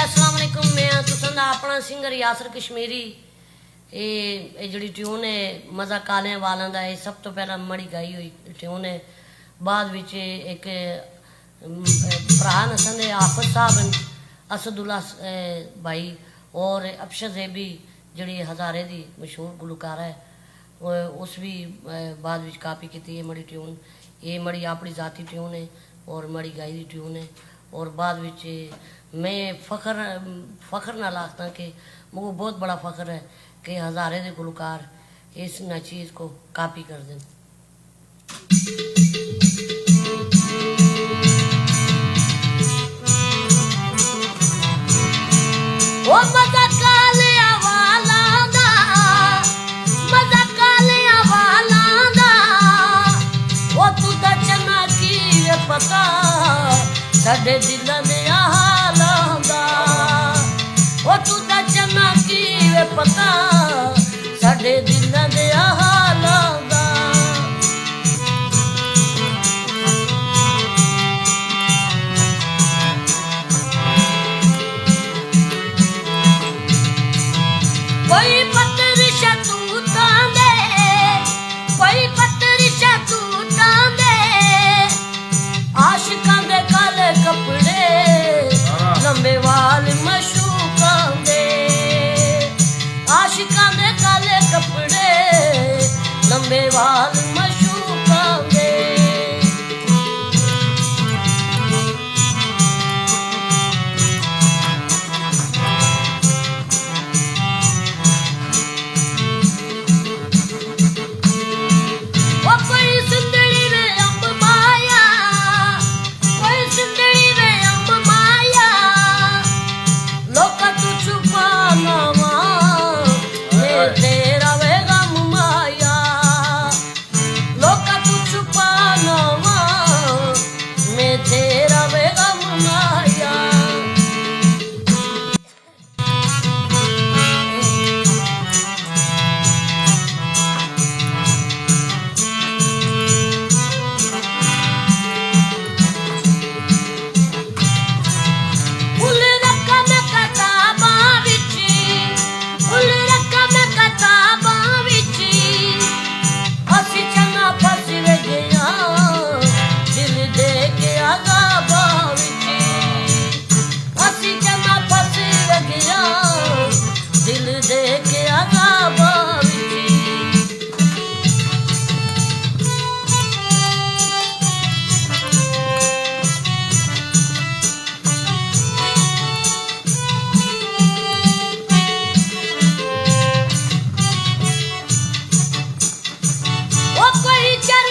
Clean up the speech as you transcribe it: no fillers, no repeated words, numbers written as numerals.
अस्सलाम वालेकुम। मैं तुसां दा अपना सिंगर यासर कश्मीरी। ये जी ट्यून है मज़ा काले वालों का, ये सब तो पहला मड़ी गाई हुई ट्यून है। बाद विच एक भरा नसन दे आफत साहब असदुल्ला भाई और अफशर ज़ेबी जी हज़ारे की मशहूर गुलकार है, उस भी बाद विच कापी की मड़ी ट्यून। ये मड़ी अपनी जाती ट्यून है और मड़ी गाई दी ट्यून है। और बाद विच मैं फ़ख्र नाल आखता कि मुझे बहुत बड़ा फ़ख्र है कि हज़ारे के गुलकार इस न चीज़ को कापी कर दें। ओ मज़ा कालिया वाला दा, मज़ा कालिया वाला दा, ओ तू दा चना की पता साडे दिलां दे हालां दा। ओ तू दा चना की पता साडे दिलां दे हालां दा। कोई पत्थर शतूतां दे, कोई पत्थर शतूतां दे, आशिकां दे काले कपड़े लंबे वाल मशूकां दे, आशिकां दे काले कपड़े लंबे वाल मशूकां दे। कोई चर